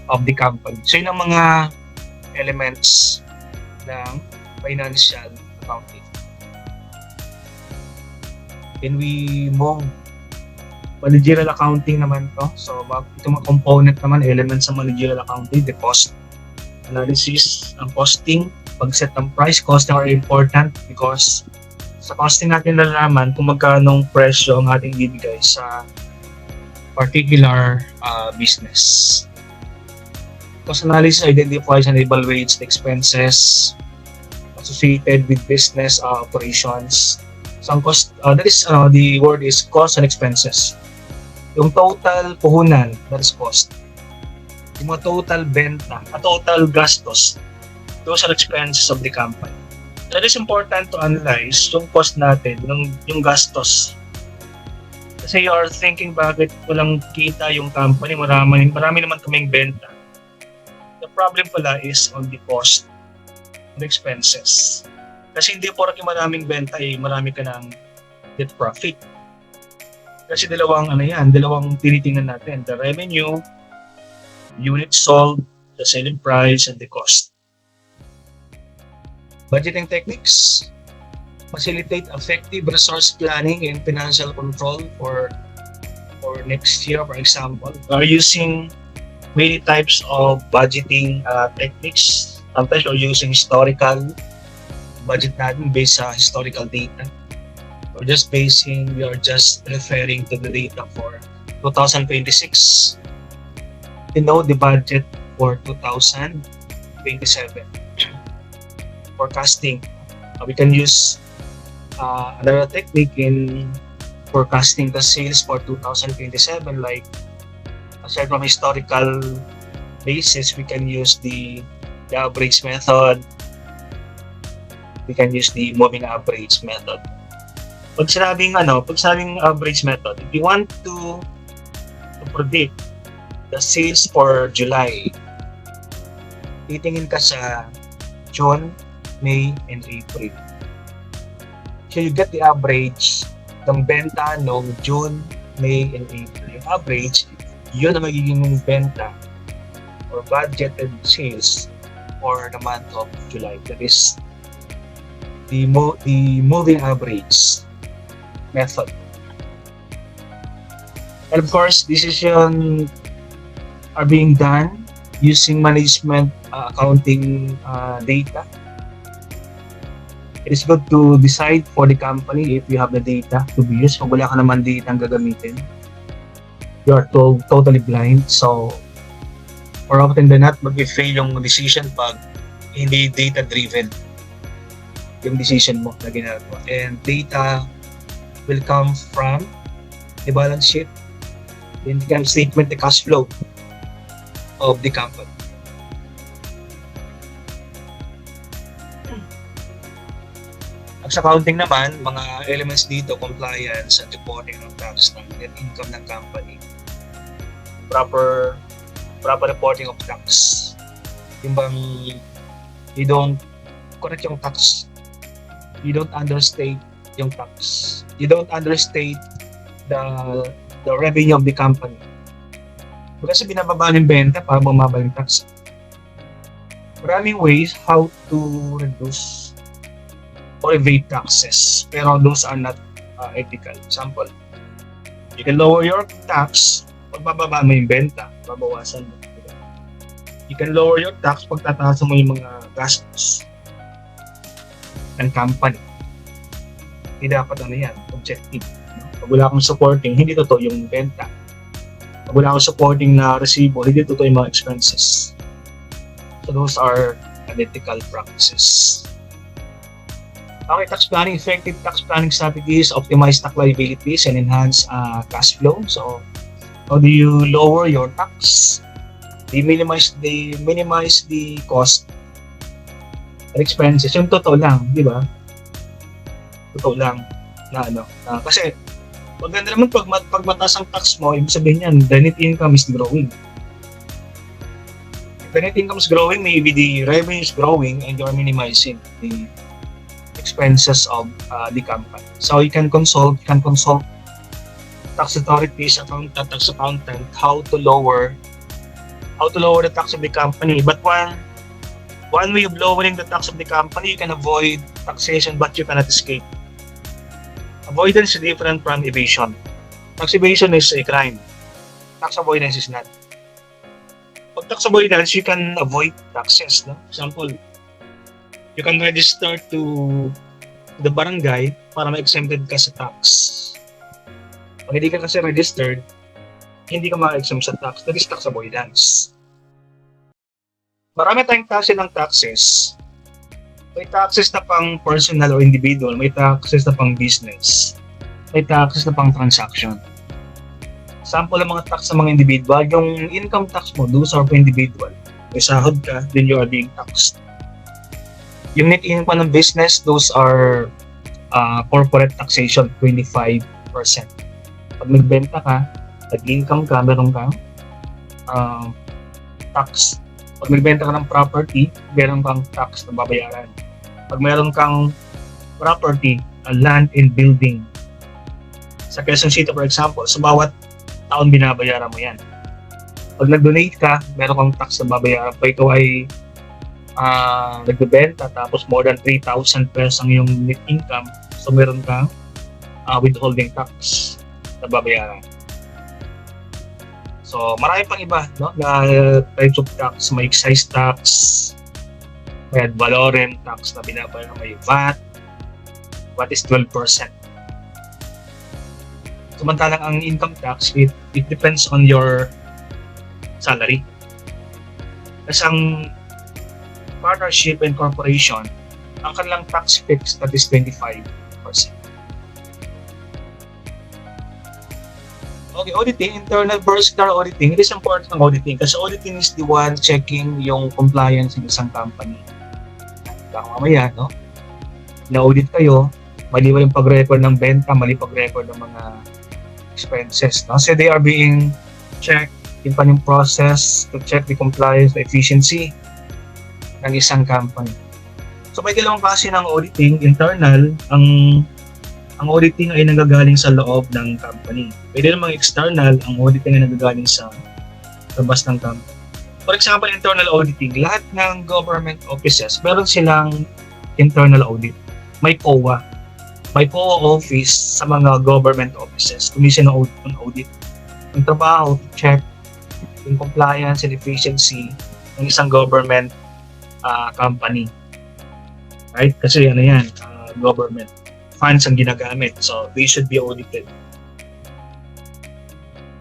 of the company. So yun ang mga elements ng financial accounting. Then we move managerial accounting naman to. So itong mga component naman, elements sa managerial accounting, the cost analysis, ang costing, pag-set ng price. Costing are important because sa costing natin nalalaman kung magkanong presyo ang ating bibigay sa particular business. Cost analysis identifies and evaluates the expenses associated with business operations. So ang cost, the word is cost and expenses. Yung total puhunan, that is cost. Yung mga total benta, total gastos, those are expenses of the company. That is important to analyze yung cost natin, yung gastos. Kasi you are thinking bakit walang kita yung company, marami naman kaming benta. The problem pala is on the cost, on the expenses. Kasi hindi porke maraming benta marami ka ng net profit. Kasi dalawang tinitingnan natin, the revenue, units sold, the selling price, and the cost. Budgeting techniques facilitate effective resource planning and financial control for next year. For example, we are using many types of budgeting techniques. Sometimes we're using historical budget natin based sa historical data. We are just referring to the data for 2026. To know the budget for 2027. Forecasting. We can use another technique in forecasting the sales for 2027. Like, aside from historical basis, we can use the average method. We can use the moving average method. Pag sinabing average method, if you want to predict the sales for July, titingin ka sa June, May, and April. So you get the average ng benta noong June, May, and April. Yung average, yun ang magiging benta or budgeted sales for the month of July. That is the moving average method. And of course, decisions are being done using management accounting data. It is good to decide for the company if you have the data to be used. Kung wala ka naman data ang gagamitin, you are totally blind. So, more often than not, mag-fail yung decision pag hindi data-driven yung decision mo na ginagawa. And data will come from the balance sheet, the income statement, the cash flow of the company. Sa accounting naman, mga elements dito, compliance at reporting ng tax ng net income ng company. Proper reporting of tax. Yung bang you don't correct yung tax. You don't understate yung tax. You don't understate the revenue of the company. Kasi binababa yung benta para bumaba yung tax. Maraming ways how to reduce or evade taxes, pero those are not ethical. Example, you can lower your tax pag bababa mo yung benta, babawasan mo. You can lower your tax pag tataasan mo yung mga gastos ng company. Hindi dapat yan, objective. Pag wala akong supporting, hindi totoo yung benta. Pag wala akong supporting na resibo, hindi totoo yung mga expenses. So those are unethical practices. Okay, tax planning. Effective tax planning strategies optimize tax liabilities and enhance cash flow. So, how do you lower your tax? They minimize the cost and expenses. Yung totoo lang, di ba? Totoo lang na kasi maganda naman pag mataas ang tax mo, ibig sabihin yan, the net income is growing. If the net income is growing, maybe the revenue is growing and you're minimizing the expenses of the company. So you can consult tax authorities, tax accountant, how to lower the tax of the company. But one way of lowering the tax of the company, you can avoid taxation, but you cannot escape. Avoidance is different from evasion. Tax evasion is a crime. Tax avoidance is not. Pag tax avoidance, you can avoid taxes. No? Example, you can register to the barangay para ma-exempted ka sa tax. Pag hindi ka kasi registered, hindi ka ma-exempt sa tax. That is tax avoidance. Marami tayong klase ng taxes. May taxes na pang personal or individual, may taxes na pang business, may taxes na pang transaction. Sample ng mga tax sa mga individual, yung income tax mo, those are for individual. May sahod ka, then you are being taxed. Yung net income ng business, those are corporate taxation, 25%. Pag nagbenta ka, nag-income ka, meron kang tax. Pag nagbenta ka ng property, meron kang tax na babayaran. Pag meron kang property, land and building, sa Quezon City for example, sa bawat taon binabayaran mo yan. Pag nag-donate ka, meron kang tax na babayaran. Pag ikaw ay nagbebenta tapos more than 3,000 pesos ang iyong net income, so meron kang withholding tax na babayaran. So marami pang iba, no, na types of tax. May excise tax, may ad valorem tax na binabayaran, may VAT. VAT is 12%. Samantalang ang income tax, it depends on your salary. Kasi ang partnership and corporation, ang kanilang tax fixed that is 25%. Okay, auditing, internal vertical auditing. It is important ng auditing kasi auditing is the one checking yung compliance ng isang company. Kaya mamaya, no? Na-audit kayo, mali yung pag-record ng benta, mali pag-record ng mga expenses. No? So they are being checked, yung kanyang process to check the compliance, the efficiency ng isang company. So may dalawang klase ng auditing. Internal, ang auditing ay nanggagaling sa loob ng company. Pwede namang external, ang auditing ay nanggagaling sa labas ng company. For example, internal auditing. Lahat ng government offices, meron silang internal audit. May COA. May COA office sa mga government offices. Commission on Audit. Ang trabaho, to check yung compliance and efficiency ng isang government company. Right? Kasi ano yan, government funds ang ginagamit. So, they should be audited.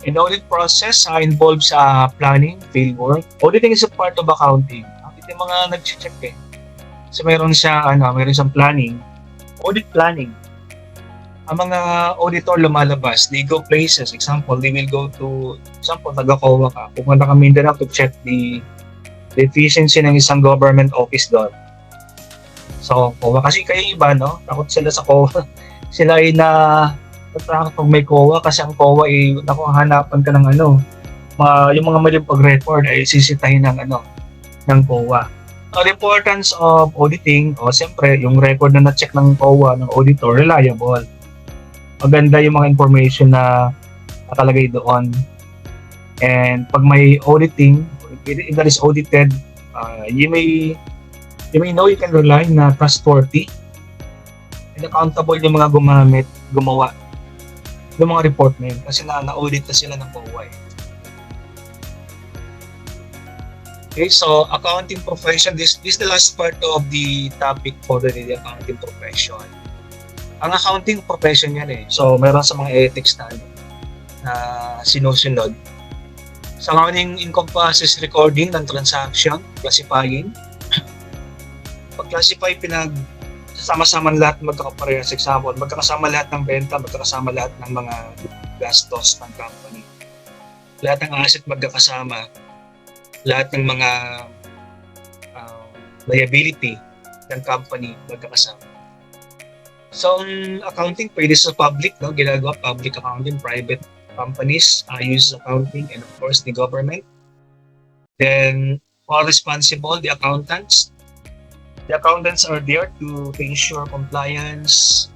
In the audit process, involves planning, fieldwork. Auditing is a part of accounting. Bakit yung mga nag-check eh? So, meron siyang planning, audit planning. Ang mga auditor lumalabas, they go places. Example, they will go to, example, taga-COA ka. Pupunta ka Mindanao to check the efficiency ng isang government office doon. So, COA. Kasi kayo iba, no? Takot sila sa COA. Sila ay natakot pag may COA kasi ang COA ay hanapan ka ng yung mga maling pag-record ay sisitahin ng COA. The importance of auditing, siyempre, yung record na na-check ng COA, ng auditor, reliable. Maganda yung mga information na nakalagay doon. And pag may auditing, if that is audited, you may know you can rely na trustworthy and accountable yung mga gumawa ng mga report na yun kasi na-audit na sila ng COA. Okay, so accounting profession, this is the last part of the topic for the accounting profession. Ang accounting profession yan eh. So meron sa mga ethics na sinusunod. So accounting encompasses recording ng transaction, classifying. Pag-classify, sama-sama lahat magkakaparehas. Example, magkakasama lahat ng benta, magkakasama lahat ng mga gastos ng company. Lahat ng asset magkakasama. Lahat ng mga liability ng company magkakasama. So, accounting pwede sa public, no? Ginagawa public accounting, private companies use accounting, and of course the government. Then, all responsible, the accountants. The accountants are there to ensure compliance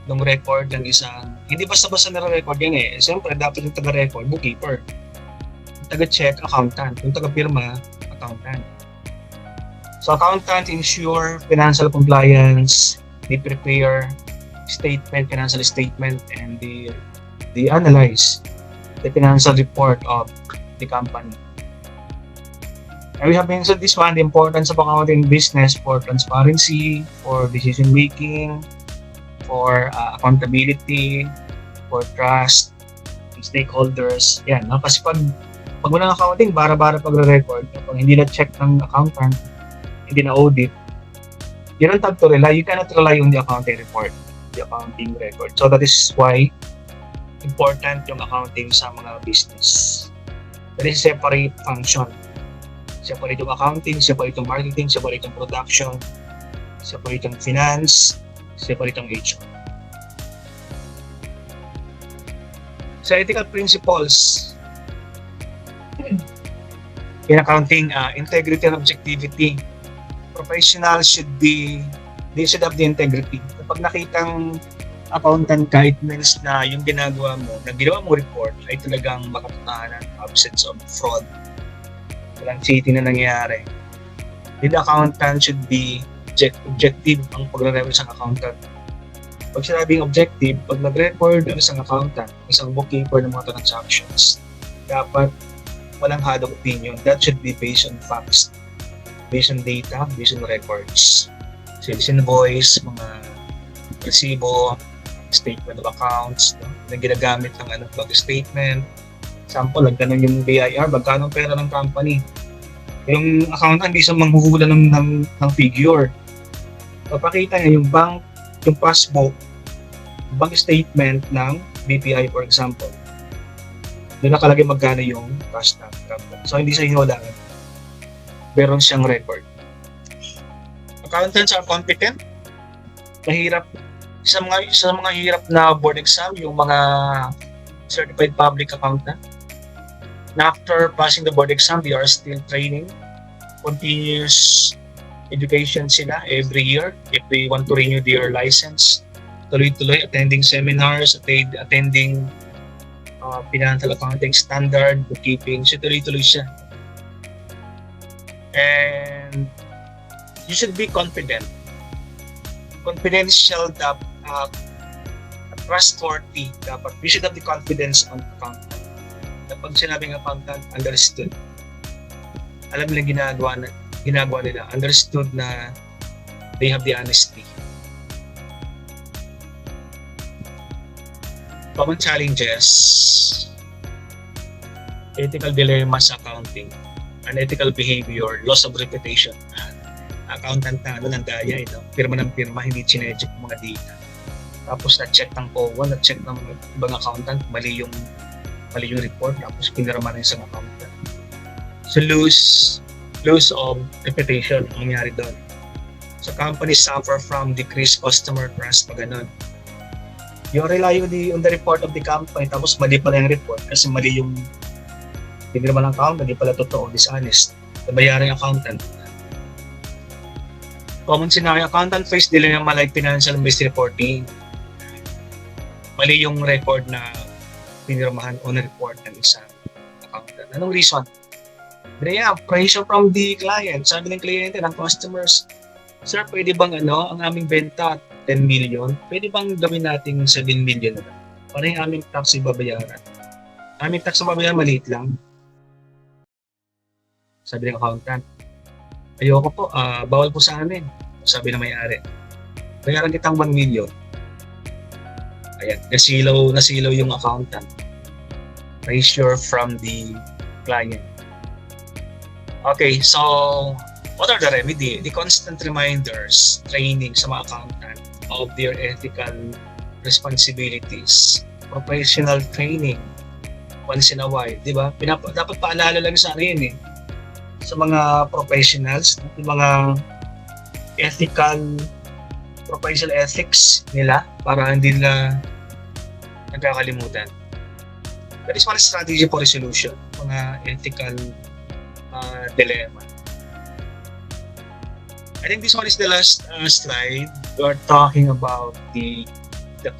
ng record ng isang, hindi basta-basta na-record yan eh. Siyempre, dapat yung taga-record, bookkeeper. Yung taga-check, accountant. Yung taga-pirma, accountant. So, accountant ensure financial compliance, they prepare financial statement, and they analyze the financial report of the company. And we have mentioned this one, the importance of accounting business for transparency, for decision making, for accountability, for trust, and stakeholders. Yan, no? Kasi pag walang accounting, bara-bara pagre-record, kapag hindi na-check ng accountant, hindi na-audit, you don't have to rely, you cannot rely on the accounting report, the accounting record. So that is why important yung accounting sa mga business. That is separate function. Separate yung accounting, separate yung marketing, separate yung production, separate yung finance, separate yung HR. Sa ethical principles, in accounting, integrity and objectivity. Professionals should have the integrity. Kapag nakitang accountant ka, it means na yung ginawa mo report ay talagang makatotohanan, absence of fraud. Walang cheating na nangyayari. The accountant should be objective ang pagre-report ng accountant. Pag sinabing objective, pag nag-record ang isang accountant, isang bookkeeper ng mga transactions, dapat walang hadong opinion. That should be based on facts, based on data, based on records. Sales invoice, mga resibo, statement of accounts, na ginagamit ng bank statement. Example, nagtanong yung BIR, magkano pera ng company. Yung accountant, hindi siya manghuhula ng figure. Papakita niya yung passbook, bank statement ng BPI, for example. Doon nakalagay magkano yung cash ng company. So, hindi siya hinulangan. Meron siyang record. Accountants are competent. Mahirap. Sa mga hirap na board exam, yung mga certified public accountant. And after passing the board exam, they are still training. Continuous education sila every year if they want to renew their license. Tuloy-tuloy, attending seminars, attending financial accounting standard, bookkeeping. So, tuloy-tuloy siya. And you should be confident. Confidential, trustworthy dapat. You should have the confidence on accountant. Kapag sinabing accountant, understood. Alam nila ginagawa nila. Understood na they have the honesty. Common challenges, ethical dilemmas sa accounting, unethical behavior, loss of reputation. Accountant na nandaya ito. Pirma ng pirma, hindi chinecheck yung mga data. Tapos na-check ng COA, na-check ng ibang accountant, mali yung report, tapos pinirma na yung isang accountant. So lose of reputation ang nangyari doon. So companies suffer from decreased customer trust pag ganun. You rely on the report of the company, tapos mali pala yung report kasi mali yung pinirma ng accountant, hindi pala totoo, dishonest. Nabayaran yung accountant. Common scenario, accountant face dilemma like financial misreporting. Mali yung record na pinirmahan on report ng isang accountant. Anong reason? Pressure from the client. Sabi ng kliyente, ng customers, sir, pwede bang ang aming benta 10 million? Pwede bang gawin natin 7 million na? Para yung aming tax ibabayaran. Aming tax ibabayaran, maliit lang. Sabi ng accountant, ayoko po, bawal po sa amin. Sabi ng may-ari, bayaran kitang 1 million. Ayan, nasilaw yung accountant. Pressure from the client. Okay, so what are the remedy? The constant reminders, training sa mga accountant of their ethical responsibilities, professional training once in a while, di ba? Dapat paalala lang sa yun eh. Sa mga professionals, yung mga professional ethics nila para hindi nila nagkakalimutan. That is one strategy for resolution, mga ethical dilemma. I think this one is the last slide. We are talking about the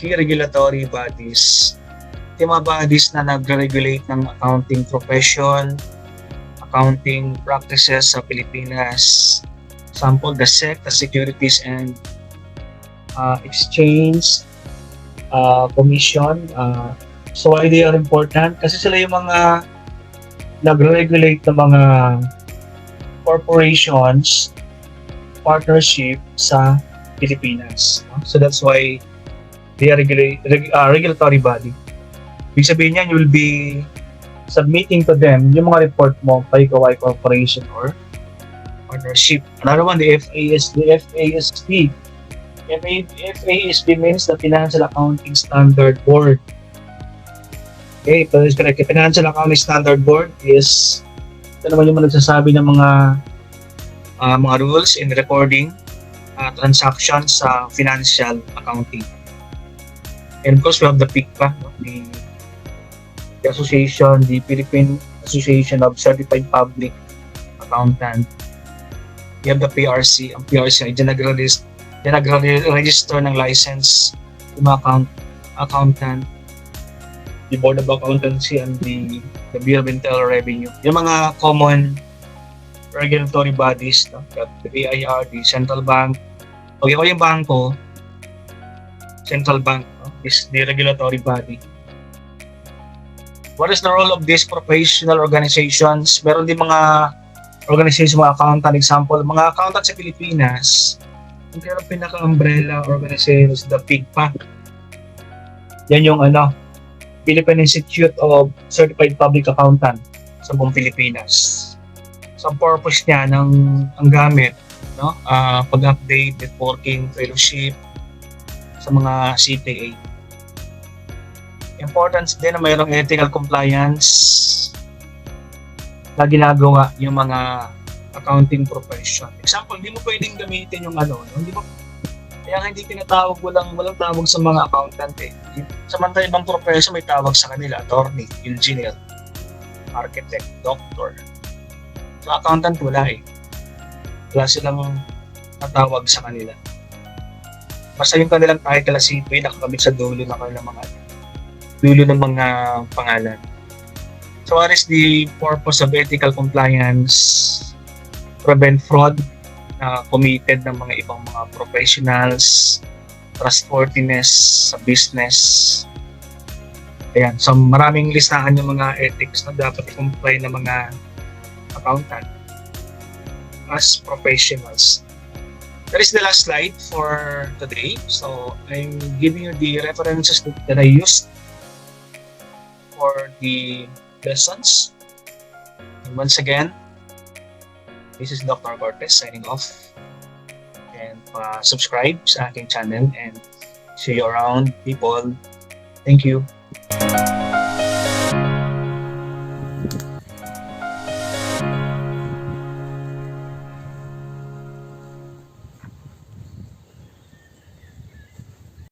key regulatory bodies. Yung mga bodies na nagre-regulate ng accounting profession, accounting practices sa Pilipinas. Sample, the SEC, the Securities and Exchange Commission. So why they are important? Kasi sila yung mga nagre-regulate ng mga corporations, partnership sa Pilipinas. So that's why they are regulatory body. Ibig sabihin niyan, you will be submitting to them yung mga report mo kay Kawai Corporation or partnership. Another one, the FASB. FASB means the Financial Accounting Standard Board. Okay, so it's correct. The Financial Accounting Standard Board is ito naman yung nagsasabi ng mga rules in recording transactions sa financial accounting. And of course, we have the PICPA, the association, the Philippine Association of Certified Public Accountant. We have the PRC. Ang PRC ay nag-register ng license yung mga accountant, the Board of Accountancy and the Bureau of Internal Revenue. Yung mga common regulatory bodies, no? The BIR, the Central Bank. Okay, yung bangko, Central Bank, no? Is the regulatory body. What is the role of these professional organizations? Meron din mga organization, mga accountant. Example, mga accountant sa Pilipinas, ang pinaka-umbrella organization is the PICPA. Yan yung Philippine Institute of Certified Public Accountant sa buong Pilipinas. So, ang purpose niya ang gamit, no? Pag-update, networking, fellowship sa mga CPA. Importance din na mayroong ethical compliance na ginagawa yung mga accounting profession. Example, hindi mo pwedeng gamitin yung hindi mo, kaya hindi tinatawag, walang tawag sa mga accountant eh. Samantala ibang profession may tawag sa kanila, attorney, engineer, architect, doctor. So accountant wala eh. Wala silang natawag sa kanila. Basta yung kanilang title CPA nakakabit sa dulo ng mga pangalan. So what is the purpose of ethical compliance? prevent fraud na committed ng mga ibang mga professionals, trustworthiness sa business. Ayan, so maraming listahan yung mga ethics na dapat i-comply ng mga accountant as professionals. That is the last slide for today. So I'm giving you the references that I used for the lessons. And once again, this is Dr. Cortez signing off. And subscribe sa aking channel and see you around, people. Thank you.